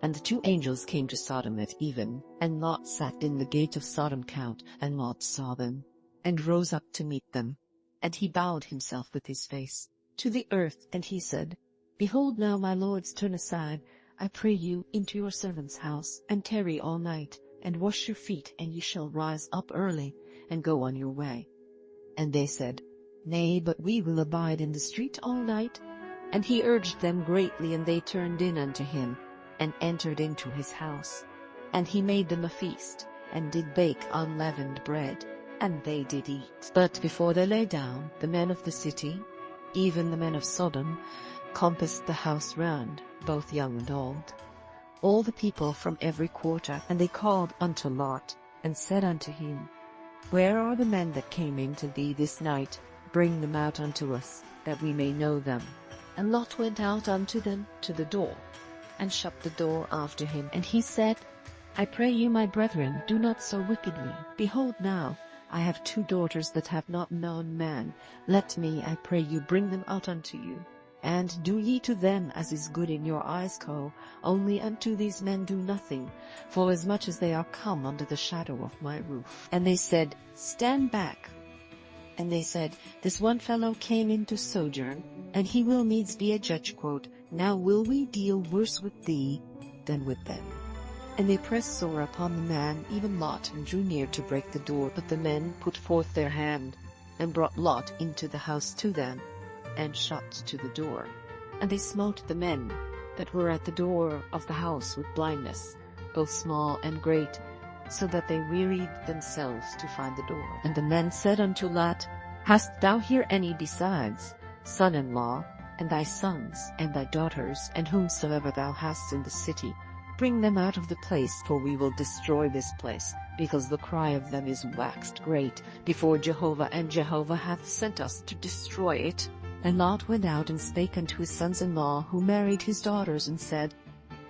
And the two angels came to Sodom at even, and Lot sat in the gate of Sodom Count, and Lot saw them, and rose up to meet them. And he bowed himself with his face to the earth, and he said, Behold now, my lords, turn aside, I pray you, into your servant's house, and tarry all night, and wash your feet, and ye shall rise up early, and go on your way. And they said, Nay, but we will abide in the street all night. And he urged them greatly, and they turned in unto him, and entered into his house. And he made them a feast, and did bake unleavened bread, and they did eat. But before they lay down, the men of the city, even the men of Sodom, compassed the house round, both young and old, all the people from every quarter. And they called unto Lot, and said unto him, Where are the men that came in to thee this night? Bring them out unto us, that we may know them. And Lot went out unto them to the door, and shut the door after him. And he said, I pray you, my brethren, do not so wickedly. Behold now, I have 2 daughters that have not known man. Let me, I pray you, bring them out unto you. And do ye to them as is good in your eyes, only unto these men do nothing, for as much as they are come under the shadow of my roof. And they said, Stand back. And they said, This one fellow came in to sojourn, and he will needs be a judge. Now will we deal worse with thee than with them? And they pressed sore upon the man, even Lot, and drew near to break the door. But the men put forth their hand, and brought Lot into the house to them, and shut to the door. And they smote the men that were at the door of the house with blindness, both small and great, so that they wearied themselves to find the door. And the men said unto Lot, Hast thou here any besides, son-in-law, and thy sons, and thy daughters, and whomsoever thou hast in the city? Bring them out of the place, for we will destroy this place, because the cry of them is waxed great before Jehovah, and Jehovah hath sent us to destroy it. And Lot went out and spake unto his sons-in-law, who married his daughters, and said,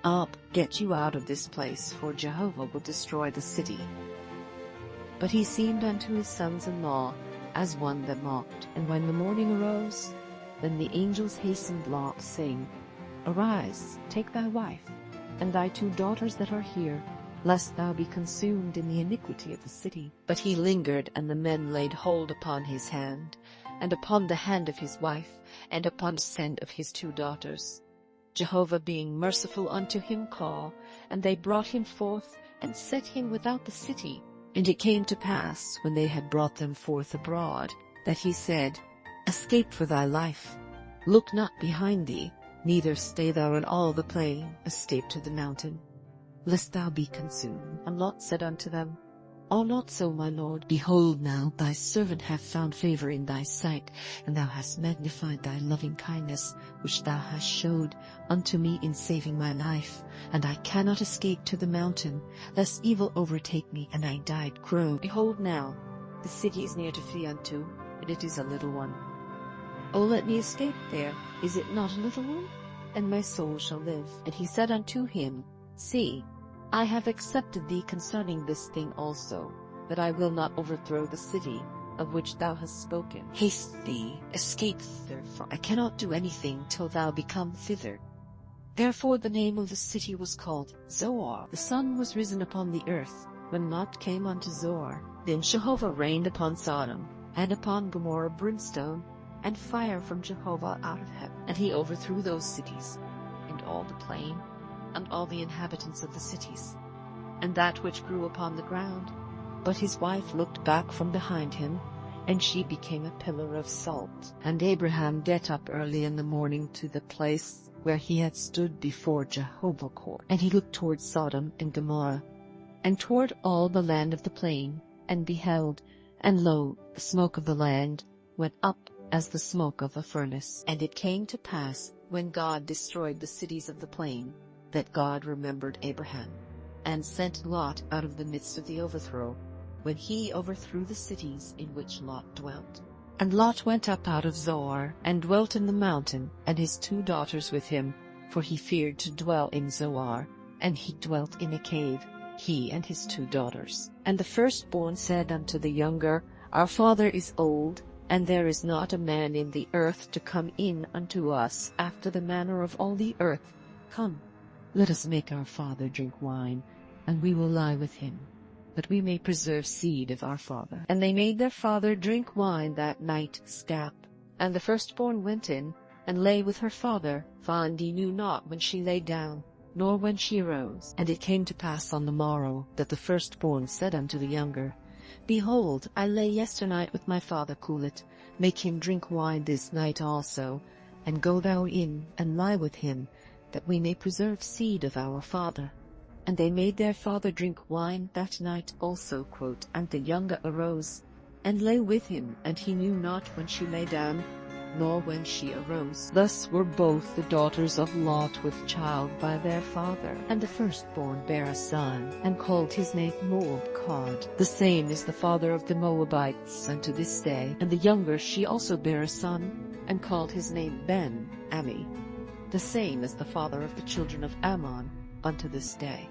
Up, get you out of this place, for Jehovah will destroy the city. But he seemed unto his sons-in-law as one that mocked. And when the morning arose, then the angels hastened Lot, saying, Arise, take thy wife, and thy 2 daughters that are here, lest thou be consumed in the iniquity of the city. But he lingered, and the men laid hold upon his hand, and upon the hand of his wife, and upon the hand of his 2 daughters. Jehovah being merciful unto him and they brought him forth, and set him without the city. And it came to pass, when they had brought them forth abroad, that he said, Escape for thy life. Look not behind thee, neither stay thou in all the plain. Escape to the mountain, lest thou be consumed. And Lot said unto them, Oh, not so, my lord. Behold now, thy servant hath found favor in thy sight, and thou hast magnified thy loving kindness, which thou hast showed unto me in saving my life. And I cannot escape to the mountain, lest evil overtake me, and I die. Behold now, the city is near to flee unto, and it is a little one. O let me escape there, is it not a little one? And my soul shall live. And he said unto him, See, I have accepted thee concerning this thing also, that I will not overthrow the city of which thou hast spoken. Haste thee, escape thither, for I cannot do anything till thou become thither. Therefore the name of the city was called Zoar. The sun was risen upon the earth, when Lot came unto Zoar. Then Jehovah rained upon Sodom, and upon Gomorrah brimstone, and fire from Jehovah out of heaven. And he overthrew those cities, and all the plain, and all the inhabitants of the cities, and that which grew upon the ground. But his wife looked back from behind him, and she became a pillar of salt. And Abraham get up early in the morning to the place where he had stood before Jehovah court. And he looked toward Sodom and Gomorrah, and toward all the land of the plain, and beheld, and lo, the smoke of the land went up as the smoke of a furnace. And it came to pass, when God destroyed the cities of the plain, that God remembered Abraham, and sent Lot out of the midst of the overthrow, when he overthrew the cities in which Lot dwelt. And Lot went up out of Zoar, and dwelt in the mountain, and his 2 daughters with him, for he feared to dwell in Zoar, and he dwelt in a cave, he and his 2 daughters. And the firstborn said unto the younger, Our father is old, and there is not a man in the earth to come in unto us after the manner of all the earth. Come, Let us make our father drink wine, and we will lie with him, that we may preserve seed of our father. And they made their father drink wine that night. And the firstborn went in, and lay with her father, and he knew not when she lay down, nor when she arose. And it came to pass on the morrow, that the firstborn said unto the younger, Behold, I lay yesternight with my father Coolit, make him drink wine this night also, and go thou in, and lie with him, that we may preserve seed of our father. And they made their father drink wine that night also. And the younger arose, and lay with him, and he knew not when she lay down, nor when she arose. Thus were both the daughters of Lot with child by their father. And the firstborn bare a son, and called his name Moab. The same is the father of the Moabites unto this day. And the younger she also bare a son, and called his name Ben-Ammi. The same is the father of the children of Ammon unto this day.